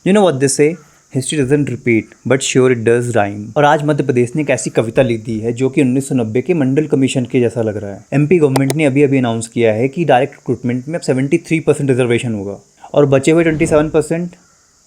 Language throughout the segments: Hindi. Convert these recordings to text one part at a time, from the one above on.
You know what they say, history doesn't repeat but sure it does rhyme. और आज मध्य प्रदेश ने एक ऐसी कविता लिख दी है जो कि 1990 के मंडल कमीशन के जैसा लग रहा है। एमपी गवर्नमेंट ने अभी अनाउंस किया है कि डायरेक्ट रिक्रूटमेंट में अब 73% रिजर्वेशन होगा और बचे हुए 27%।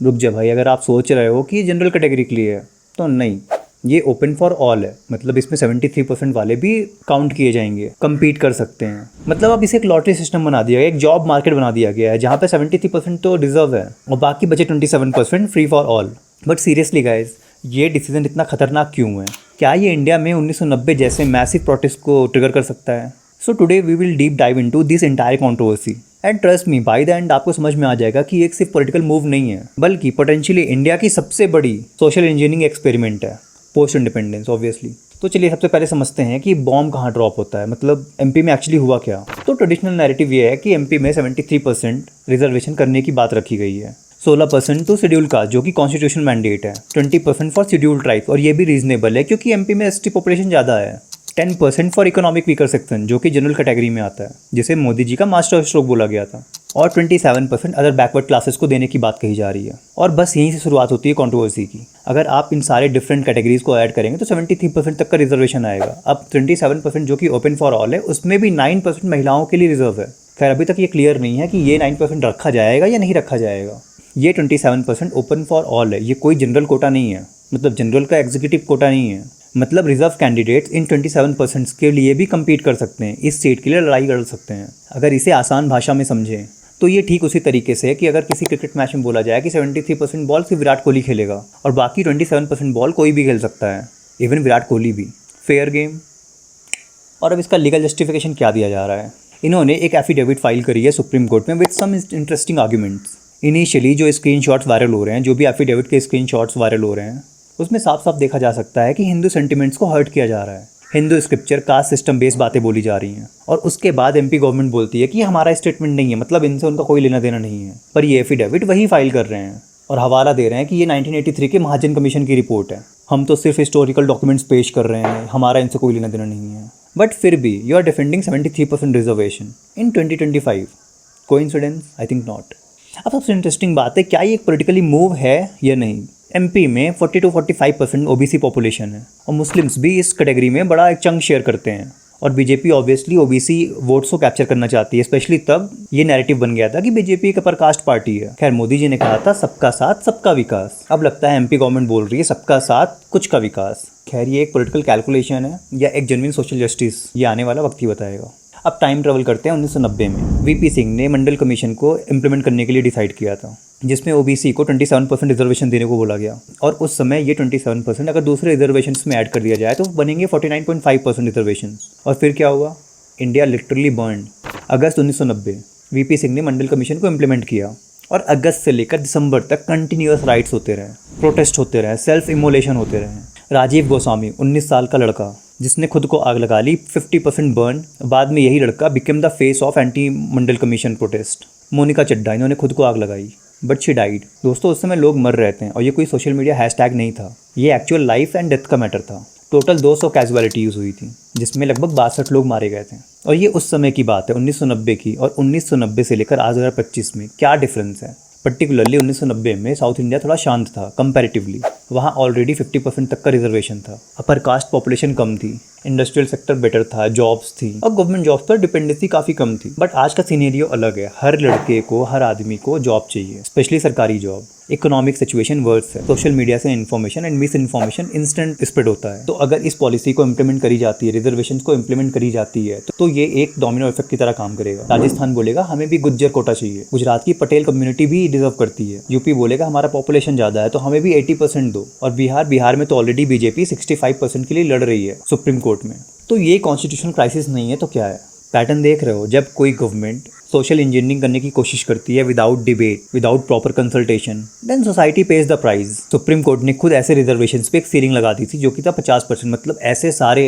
रुक जा भाई, अगर आप सोच रहे हो कि ये जनरल कैटेगरी के लिए है तो नहीं, ये ओपन फॉर ऑल है। मतलब इसमें 73% वाले भी काउंट किए जाएंगे, compete कर सकते हैं। मतलब अब इसे एक लॉटरी सिस्टम बना दिया गया, एक जॉब मार्केट बना दिया गया है जहाँ पे 73% तो रिजर्व है और बाकी बचे 27% free for all. But seriously guys, ये डिसीजन इतना खतरनाक क्यों है? क्या ये इंडिया में 1990 जैसे मैसिव प्रोटेस्ट को ट्रिगर कर सकता है? So today we will deep dive into this entire controversy and trust me, by the end आपको समझ में आ जाएगा कि एक सिर्फ पॉलिटिकल मूव नहीं है बल्कि पोटेंशियली इंडिया की सबसे बड़ी सोशल इंजीनियरिंग एक्सपेरिमेंट है पोस्ट इंडिपेंडेंस ऑब्वियसली। तो चलिए सबसे पहले समझते हैं कि बॉम्ब कहाँ ड्रॉप होता है, मतलब एमपी में एक्चुअली हुआ क्या। तो ट्रेडिशनल नैरेटिव ये है कि एमपी में 73% रिजर्वेशन करने की बात रखी गई है। 16% तो शेड्यूल कास्ट जो कि कॉन्स्टिट्यूशन मैंडेट है, 20% फॉर शेड्यूल ट्राइब और ये भी रीजनेबल है क्योंकि एमपी में एसटी पॉपुलेशन ज़्यादा है, 10% फॉर इकोनॉमिक वीकर सेक्शन जो कि जनरल कैटेगरी में आता है जिसे मोदी जी का मास्टर स्ट्रोक बोला गया था, और 27% अदर बैकवर्ड क्लासेस को देने की बात कही जा रही है। और बस यहीं से शुरुआत होती है कंट्रोवर्सी की। अगर आप इन सारे डिफरेंट कैटेगरीज को ऐड करेंगे तो 73% तक का रिजर्वेशन आएगा। अब 27% जो कि ओपन फॉर ऑल है उसमें भी 9% महिलाओं के लिए रिजर्व है। खैर अभी तक ये क्लियर नहीं है कि ये 9% रखा जाएगा या नहीं रखा जाएगा। ये 27% ओपन फॉर ऑल है, ये कोई जनरल कोटा नहीं है, मतलब जनरल का एग्जीक्यूटिव कोटा नहीं है। मतलब रिजर्व कैंडिडेट्स इन 27% के लिए भी कम्पीट कर सकते हैं, इस सीट के लिए लड़ाई लड़ सकते हैं। अगर इसे आसान भाषा में समझें तो ये ठीक उसी तरीके से है कि अगर किसी क्रिकेट मैच में बोला जाए कि 73% बॉल सिर्फ विराट कोहली खेलेगा और बाकी 27% बॉल कोई भी खेल सकता है, इवन विराट कोहली भी। Fair game. और अब इसका लीगल जस्टिफिकेशन क्या दिया जा रहा है? इन्होंने एक एफिडेविट फाइल करी है सुप्रीम कोर्ट में with some interesting arguments. Initially जो स्क्रीनशॉट्स वायरल हो रहे हैं, जो भी एफिडेविट के स्क्रीनशॉट्स वायरल हो रहे हैं, उसमें साफ साफ देखा जा सकता है कि हिंदू सेंटिमेंट्स को हर्ट किया जा रहा है। Hindu scripture caste system based बातें बोली जा रही हैं और उसके बाद एमपी गवर्नमेंट बोलती है कि हमारा स्टेटमेंट नहीं है, मतलब इनसे उनका कोई लेना देना नहीं है। पर ये एफिडेविट वही फाइल कर रहे हैं और हवाला दे रहे हैं कि ये 1983 के महाजन कमीशन की रिपोर्ट है, हम तो सिर्फ हिस्टोरिकल डॉक्यूमेंट्स पेश कर रहे हैं, हमारा इनसे कोई लेना देना नहीं है। बट फिर भी you are defending 73% reservation in 2025। Coincidence? I think not. अब सबसे इंटरेस्टिंग बात है, क्या ये एक पॉलिटिकली मूव है या नहीं? एमपी में 40 to 45% ओबीसी पॉपुलेशन है और मुस्लिम्स भी इस कैटेगरी में बड़ा एक चंक शेयर करते हैं और बीजेपी ऑब्वियसली ओबीसी वोट्स को कैप्चर करना चाहती है। स्पेशली तब ये नैरेटिव बन गया था कि बीजेपी एक अपर कास्ट पार्टी है। खैर मोदी जी ने कहा था सबका साथ सबका विकास, अब लगता है एमपी गवर्नमेंट बोल रही है सबका साथ कुछ का विकास। खैर ये एक पॉलिटिकल कैलकुलेशन है या एक जेन्युइन सोशल जस्टिस, ये आने वाला वक्त ही बताएगा। अब टाइम ट्रेवल करते हैं 1990 में। वीपी सिंह ने मंडल कमीशन को इम्प्लीमेंट करने के लिए डिसाइड किया था जिसमें ओबीसी को 27% रिजर्वेशन देने को बोला गया और उस समय ये 27% अगर दूसरे रिजर्वेशन में ऐड कर दिया जाए तो बनेंगे 49.5% रिजर्वेशन। और फिर क्या हुआ? India literally burn. अगस्त 1990 वीपी सिंह ने मंडल कमीशन को इम्प्लीमेंट किया और अगस्त से लेकर दिसंबर तक कंटिन्यूअस राइट्स होते रहे, प्रोटेस्ट होते रहे, सेल्फ इमोलेशन होते रहे। राजीव गोस्वामी 19 साल का लड़का जिसने खुद को आग लगा ली, 50% बर्न। बाद में यही लड़का became the face of anti Mandal commission protest. Monika Chadda, इन्होंने खुद को आग लगाई बट शी डाइड। दोस्तों उस समय लोग मर रहे थे और ये कोई सोशल मीडिया हैशटैग नहीं था, ये एक्चुअल लाइफ एंड डेथ का मैटर था। टोटल 200 कैजुअलिटी यूज़ हुई थी जिसमें लगभग 62 लोग मारे गए थे और ये उस समय की बात है 1990 की। और 1990 से लेकर आज 2025 में क्या डिफरेंस है? पर्टिकुलरली 1990 में साउथ इंडिया थोड़ा शांत था कंपैरेटिवली, वहाँ ऑलरेडी 50% तक का रिजर्वेशन था, अपर कास्ट पॉपुलेशन कम थी, इंडस्ट्रियल सेक्टर बेटर था, जॉब्स थी और गवर्नमेंट जॉब्स पर डिपेंडेंसी काफ़ी कम थी। बट आज का सिनेरियो अलग है, हर लड़के को, हर आदमी को जॉब चाहिए, स्पेशली सरकारी जॉब। इकोनॉमिक सिचुएशन वर्स है, सोशल मीडिया से information and miss information instant spread होता है। तो अगर इस पॉलिसी को इम्प्लीमेंट करी जाती है, रिजर्वेशन को इम्प्लीमेंट करी जाती है तो ये एक डोमिनो इफेक्ट की तरह काम करेगा। राजस्थान बोलेगा हमें भी गुज्जर कोटा चाहिए, गुजरात की पटेल कम्युनिटी भी डिजर्व करती है, यूपी बोलेगा हमारा पॉपुलेशन ज़्यादा है तो हमें भी 80% दो, और बिहार में तो ऑलरेडी बीजेपी 65% के लिए लड़ रही है सुप्रीम कोर्ट में। तो ये कॉन्स्टिट्यूशनल क्राइसिस नहीं है तो क्या है? पैटर्न देख रहे हो, जब कोई गवर्नमेंट सोशल इंजीनियरिंग करने की कोशिश करती है without debate, without proper consultation, then society pays the price. Supreme court ने खुद ऐसे रिजर्वेशंस पे एक सीलिंग लगा दी थी जो कि था 50%, मतलब ऐसे सारे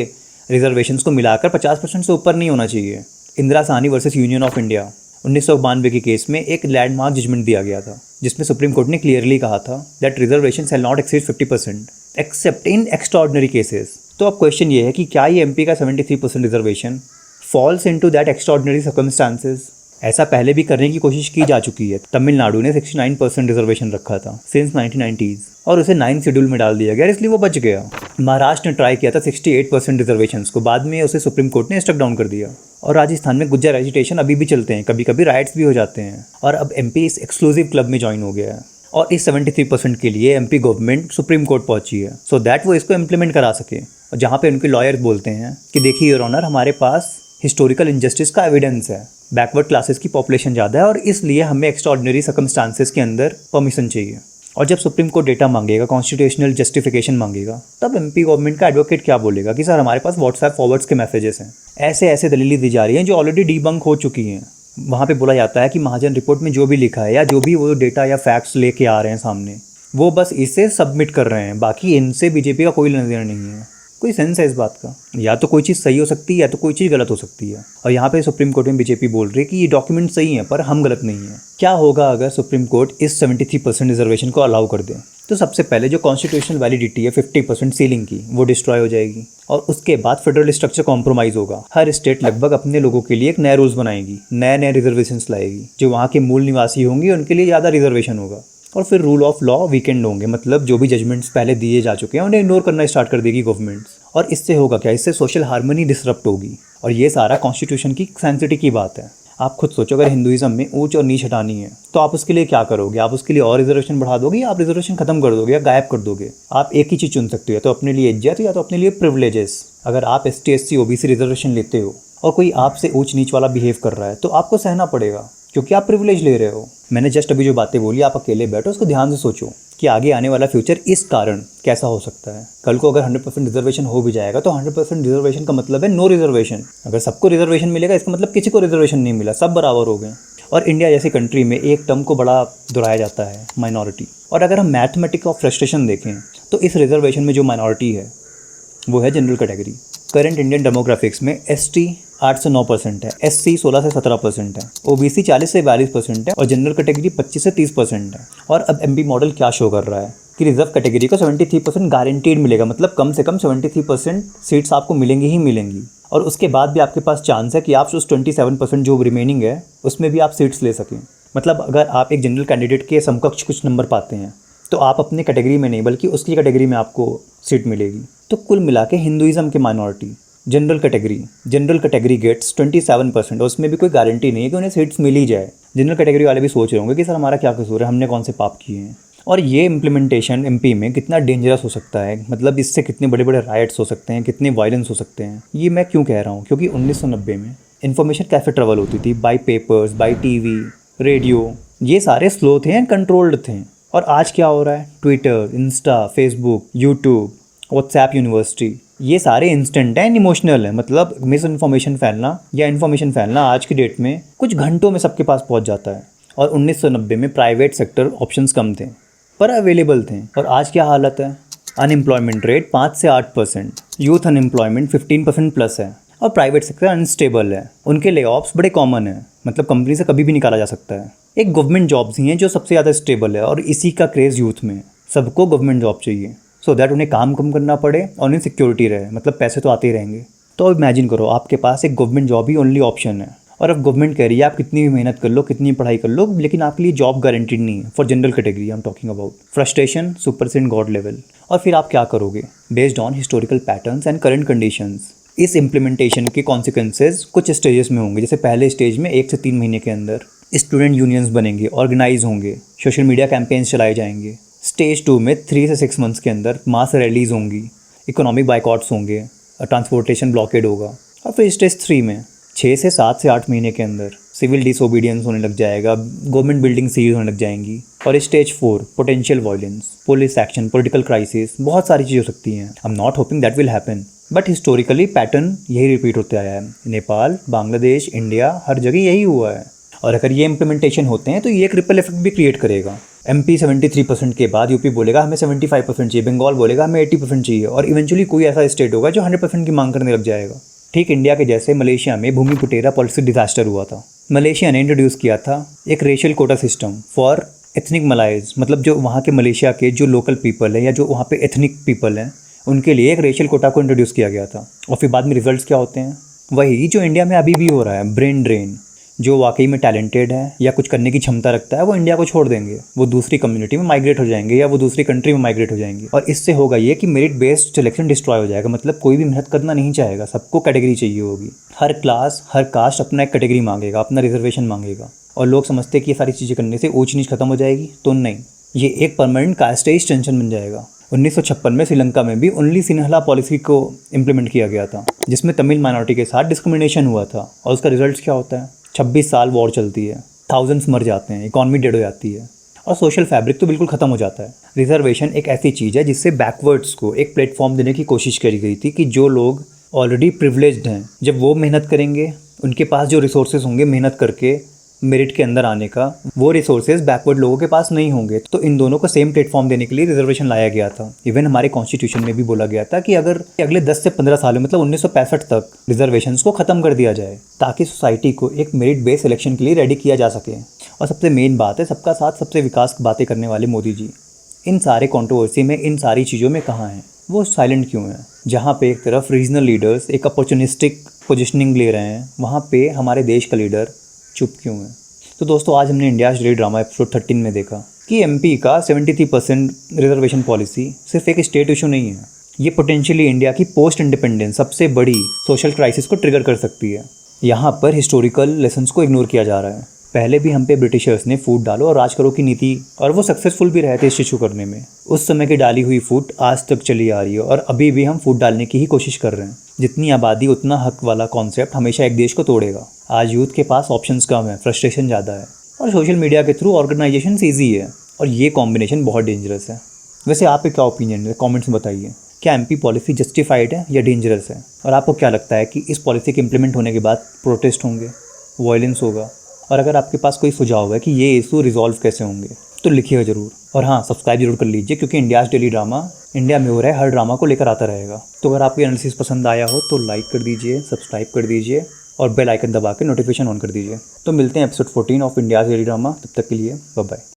रिजर्वेशंस को मिलाकर 50% से ऊपर नहीं होना चाहिए। Indira Sahni versus union of India 1992 के केस में एक लैंडमार्क जजमेंट दिया गया था जिसमें सुप्रीम कोर्ट ने क्लियरली कहा था that reservation shall not exceed 50% accept in extraordinary cases. तो अब क्वेश्चन ये है कि क्या ये एमपी का 73% reservation falls into that extraordinary circumstances? ऐसा पहले भी करने की कोशिश की जा चुकी है। तमिलनाडु ने 69% रिजर्वेशन रखा था सिंस 1990s और उसे 9 शेड्यूल में डाल दिया गया, इसलिए वो बच गया। महाराष्ट्र ने ट्राई किया था 68% रिजर्वेशंस को, बाद में उसे सुप्रीम कोर्ट ने स्ट्रक डाउन कर दिया। और राजस्थान में गुज्जर एजिटेशन अभी भी चलते हैं, कभी कभी राइट्स भी हो जाते हैं। और अब एमपी इस एक्सक्लूसिव क्लब में ज्वाइन हो गया है और इस 73% के लिए एमपी गवर्नमेंट सुप्रीम कोर्ट पहुंची है सो दैट वो इसको इम्प्लीमेंट करा सके। और जहाँ पे उनके लॉयर बोलते हैं कि देखिए योर ऑनर, हमारे पास हिस्टोरिकल इनजस्टिस का एविडेंस है, बैकवर्ड क्लासेस की पॉपुलेशन ज़्यादा है और इसलिए हमें एक्स्ट्राऑर्डिनरी सर्कमस्टांसेस के अंदर परमिशन चाहिए। और जब सुप्रीम कोर्ट डेटा मांगेगा, कॉन्स्टिट्यूशनल जस्टिफिकेशन मांगेगा, तब एमपी गवर्नमेंट का एडवोकेट क्या बोलेगा कि सर हमारे पास व्हाट्सएप फॉरवर्ड्स के मैसेजेस हैं। ऐसे ऐसे दलीलें दी जा रही हैं जो ऑलरेडी डीबंक हो चुकी हैं। वहाँ पे बोला जाता है कि महाजन रिपोर्ट में जो भी लिखा है या जो भी वो डेटा या फैक्ट्स लेके आ रहे हैं सामने, वो बस इसे सबमिट कर रहे हैं, बाकी इनसे बीजेपी का कोई लेना देना नहीं है। कोई सेंस है इस बात का? या तो कोई चीज़ सही हो सकती है या तो कोई चीज़ गलत हो सकती है। और यहाँ पे सुप्रीम कोर्ट में बीजेपी बोल रही है कि ये डॉक्यूमेंट सही है पर हम गलत नहीं है। क्या होगा अगर सुप्रीम कोर्ट इस 73% रिजर्वेशन को अलाउ कर दे? तो सबसे पहले जो कॉन्स्टिट्यूशनल वैलिडिटी है 50% सीलिंग की, वो डिस्ट्रॉय हो जाएगी और उसके बाद फेडरल स्ट्रक्चर कॉम्प्रोमाइज़ होगा। हर स्टेट लगभग अपने लोगों के लिए एक नए रूल्स बनाएगी, नए नए रिजर्वेशंस लाएगी। जो वहाँ के मूल निवासी होंगे उनके लिए ज़्यादा रिजर्वेशन होगा और फिर रूल ऑफ लॉ वीकेंड होंगे, मतलब जो भी जजमेंट्स पहले दिए जा चुके हैं उन्हें इग्नोर करना स्टार्ट कर देगी गवर्नमेंट्स। और इससे होगा क्या? इससे सोशल हार्मनी डिसरप्ट होगी और ये सारा कॉन्स्टिट्यूशन की सेंसिटिव की बात है। आप खुद सोचो, अगर हिंदुइज्म में ऊंच और नीच हटानी है तो आप उसके लिए क्या करोगे? आप उसके लिए और रिजर्वेशन बढ़ा दोगे या आप रिजर्वेशन खत्म कर दोगे या गायब कर दोगे? आप एक ही चीज़ चुन सकते हो, या तो अपने लिए इज्जत या तो अपने लिए प्रिविलेजेस। अगर आप ST SC OBC रिजर्वेशन लेते हो और कोई आपसे ऊंच नीच वाला बिहेव कर रहा है तो आपको सहना पड़ेगा क्योंकि आप प्रिविलेज ले रहे हो। मैंने जस्ट अभी जो बातें बोली, आप अकेले बैठो, उसको ध्यान से सोचो कि आगे आने वाला फ्यूचर इस कारण कैसा हो सकता है। कल को अगर 100% रिजर्वेशन हो भी जाएगा तो 100% रिजर्वेशन का मतलब है नो रिजर्वेशन। अगर सबको रिजर्वेशन मिलेगा इसका मतलब किसी को रिजर्वेशन नहीं मिला, सब बराबर हो गए। और इंडिया जैसी कंट्री में एक टर्म को बड़ा दोहराया जाता है, माइनॉरिटी। और अगर हम मैथमेटिक्स ऑफ फ्रस्ट्रेशन देखें तो इस रिजर्वेशन में जो माइनॉरिटी है वो है general category. Current Indian demographics में ST 8 से 9% है, SC 16 से 17% है, OBC 40 से 42% है और जनरल कैटेगरी 25 से 30% है। और अब MP मॉडल क्या शो कर रहा है कि रिजर्व कैटेगरी को 73% गारंटीड मिलेगा, मतलब कम से कम 73% सीट्स आपको मिलेंगी ही मिलेंगी। और उसके बाद भी आपके पास चांस है कि आप उस 27% जो रिमेनिंग है उसमें भी आप सीट्स ले सकें। मतलब अगर आप एक जनरल कैंडिडेट के समकक्ष कुछ नंबर पाते हैं तो आप अपने कैटेगरी में नहीं बल्कि उसकी कैटेगरी में आपको सीट मिलेगी। तो कुल मिला के हिंदुइज्म के माइनॉरिटी जनरल कैटेगरी गेट्स 27% और उसमें भी कोई गारंटी नहीं है कि उन्हें सीट्स मिल ही जाए। जनरल कैटेगरी वाले भी सोच रहे होंगे कि सर हमारा क्या कसूर है, हमने कौन से पाप किए हैं। और ये इम्प्लीमेंटेशन MP में कितना डेंजरस हो सकता है, मतलब इससे कितने बड़े बड़े राइट्स हो सकते हैं, कितने वायलेंस हो सकते हैं। ये मैं क्यों कह रहा हूँ? क्योंकि 1990 में इन्फॉर्मेशन कैसे ट्रेवल होती थी, by papers, by TV, radio, ये सारे स्लो थे एंड कंट्रोल्ड थे। और आज क्या हो रहा है? Twitter, Insta, Facebook, YouTube, WhatsApp university, ये सारे इंस्टेंट एंड इमोशनल है। मतलब मिस इन्फॉर्मेशन फैलना या इन्फॉर्मेशन फैलना आज की डेट में कुछ घंटों में सबके पास पहुंच जाता है। और 1990 में प्राइवेट सेक्टर ऑप्शंस कम थे पर अवेलेबल थे। और आज क्या हालत है? अनएम्प्लॉयमेंट रेट 5 से 8%, यूथ अनएम्प्लॉयमेंट 15% प्लस है और प्राइवेट सेक्टर अनस्टेबल है। उनके ले ऑफ्स बड़े कॉमन है, मतलब कंपनी से कभी भी निकाला जा सकता है। एक गवर्नमेंट जॉब्स ही हैं जो सबसे ज़्यादा स्टेबल है और इसी का क्रेज़ यूथ में। सबको गवर्नमेंट जॉब चाहिए सो दैट उन्हें काम कम करना पड़े और उन्हें सिक्योरिटी रहे, मतलब पैसे तो आते ही रहेंगे। तो इमेजिन करो आपके पास एक गवर्नमेंट जॉब ही ओनली ऑप्शन है और अब गवर्नमेंट कह रही है आप कितनी भी मेहनत कर लो, कितनी पढ़ाई कर लो, लेकिन आपके लिए जॉब गारंटीड नहीं है। For general category I am talking about. Frustration सुपरसेंट गॉड लेवल। और फिर आप क्या करोगे? Based on historical patterns and current conditions इस इम्प्लीमेंटेशन के कॉन्सिक्वेंसेज कुछ स्टेजेस में होंगे। जैसे पहले स्टेज में 1 से 3 महीने के अंदर स्टूडेंट यूनियंस बनेंगे, ऑर्गेनाइज होंगे, सोशल मीडिया कैंपेन्स चलाए जाएंगे। स्टेज 2 में 3 से 6 मंथ्स के अंदर मास रैलीज होंगी, इकोनॉमिक बाइकआउट्स होंगे, ट्रांसपोर्टेशन ब्लॉकेड होगा। और फिर स्टेज 3 में 6 से 7 से 8 महीने के अंदर सिविल डिसोबीडियंस होने लग जाएगा, गवर्नमेंट बिल्डिंग सीज होने लग जाएंगी। और stage 4 potential violence, police action, political crisis, बहुत सारी चीज़ें हो सकती हैं। I am not hoping that will happen, but historically pattern यही रिपीट होते आया है। नेपाल, बांग्लादेश, इंडिया, हर जगह यही हुआ है। और अगर ये इम्प्लीमेंटेशन होते हैं तो ये एक रिपल इफेक्ट भी क्रिएट करेगा। MP 73% के बाद UP बोलेगा हमें 75% चाहिए, बंगाल बोलेगा हमें 80% चाहिए और इवेंचुअली कोई ऐसा स्टेट होगा जो 100% की मांग करने लग जाएगा। ठीक इंडिया के जैसे मलेशिया में भूमिपुटेरा पॉलिसी डिजास्टर हुआ था। मलेशिया ने इंट्रोड्यूस किया था एक racial quota system for ethnic Malays, मतलब जो वहाँ के मलेशिया के जो लोकल पीपल है या जो वहाँ पे एथनिक पीपल हैं उनके लिए एक रेशियल कोटा को इंट्रोड्यूस किया गया था। और फिर बाद में रिजल्ट्स क्या होते हैं? वही जो इंडिया में अभी भी हो रहा है, ब्रेन ड्रेन। जो वाकई में टैलेंटेड है या कुछ करने की क्षमता रखता है वो इंडिया को छोड़ देंगे, वो दूसरी कम्युनिटी में माइग्रेट हो जाएंगे या वो दूसरी कंट्री में माइग्रेट हो जाएंगे। और इससे होगा ये कि मेरिट बेस्ड सिलेक्शन डिस्ट्रॉय हो जाएगा, मतलब कोई भी मेहनत करना नहीं चाहेगा, सबको कैटेगरी चाहिए होगी। हर क्लास हर कास्ट अपना एक कैटेगरी मांगेगा, अपना रिजर्वेशन मांगेगा। और लोग समझते हैं कि ये सारी चीज़ें करने से ऊंच नीच खत्म हो जाएगी, तो नहीं, ये एक परमानेंट कास्टेज टेंशन बन जाएगा। 1956 में श्रीलंका में भी ओनली सिन्हला पॉलिसी को इम्प्लीमेंट किया गया था, जिसमें तमिल माइनॉरिटी के साथ डिस्क्रिमिनेशन हुआ था। और उसका रिजल्ट क्या होता है? 26 साल वॉर चलती है, थाउजेंड्स मर जाते हैं, इकॉनमी डेड हो जाती है और सोशल फैब्रिक तो बिल्कुल ख़त्म हो जाता है। रिजर्वेशन एक ऐसी चीज़ है जिससे बैकवर्ड्स को एक प्लेटफॉर्म देने की कोशिश करी गई थी कि जो लोग ऑलरेडी प्रिविलेज्ड हैं, जब वो मेहनत करेंगे, उनके पास जो रिसोर्सेज होंगे मेहनत करके मेरिट के अंदर आने का, वो रिसोर्सेज बैकवर्ड लोगों के पास नहीं होंगे। तो इन दोनों को सेम प्लेटफॉर्म देने के लिए रिजर्वेशन लाया गया था। इवन हमारे कॉन्स्टिट्यूशन में भी बोला गया था कि अगर अगले 10 से 15 सालों मतलब 1965 तक रिजर्वेशंस को ख़त्म कर दिया जाए ताकि सोसाइटी को एक मेरिट बेस्ड सिलेक्शन के लिए रेडी किया जा सके। और सबसे मेन बात है, सबका साथ सबसे विकास की बातें करने वाले मोदी जी इन सारे कंट्रोवर्सी में, इन सारी चीज़ों में कहाँ हैं? वो साइलेंट क्यों हैं? जहाँ पे एक तरफ रीजनल लीडर्स एक अपॉर्चुनिस्टिक पोजिशनिंग ले रहे हैं, वहाँ पे हमारे देश का लीडर चुप क्यों है? तो दोस्तों, आज हमने इंडियाज़ डेली ड्रामा एपिसोड 13 में देखा कि एमपी का 73% रिजर्वेशन पॉलिसी सिर्फ एक स्टेट इशू नहीं है, ये पोटेंशियली इंडिया की पोस्ट इंडिपेंडेंस सबसे बड़ी सोशल क्राइसिस को ट्रिगर कर सकती है। यहाँ पर हिस्टोरिकल लेसन्स को इग्नोर किया जा रहा है। पहले भी हम पे ब्रिटिशर्स ने फूट डालो और राज करो की नीति, और वो सक्सेसफुल भी रहे थे इस इशू करने में। उस समय की डाली हुई फूट आज तक चली आ रही है और अभी भी हम फूट डालने की ही कोशिश कर रहे हैं। जितनी आबादी उतना हक वाला कॉन्सेप्ट हमेशा एक देश को तोड़ेगा। आज यूथ के पास ऑप्शंस कम है, फ्रस्ट्रेशन ज़्यादा है और सोशल मीडिया के थ्रू ऑर्गेनाइजेशन ईजी है, और ये कॉम्बिनेशन बहुत डेंजरस है। वैसे आप पे क्या ओपिनियन है, कमेंट्स में बताइए। क्या एमपी पॉलिसी जस्टिफाइड है या डेंजरस है? और आपको क्या लगता है कि इस पॉलिसी के इम्प्लीमेंट होने के बाद प्रोटेस्ट होंगे, वायलेंस होगा? और अगर आपके पास कोई सुझाव है कि ये इशू रिजॉल्व कैसे होंगे तो लिखिएगा ज़रूर। और हाँ, सब्सक्राइब जरूर कर लीजिए, क्योंकि इंडियाज़ डेली ड्रामा इंडिया में हो रहा है, हर ड्रामा को लेकर आता रहेगा। तो अगर आपको एनालिसिस पसंद आया हो तो लाइक कर दीजिए, सब्सक्राइब कर दीजिए और बेल आइकन दबा के नोटिफिकेशन ऑन कर दीजिए। तो मिलते हैं episode 14 of India's daily drama. तब तक के लिए बाय बाय।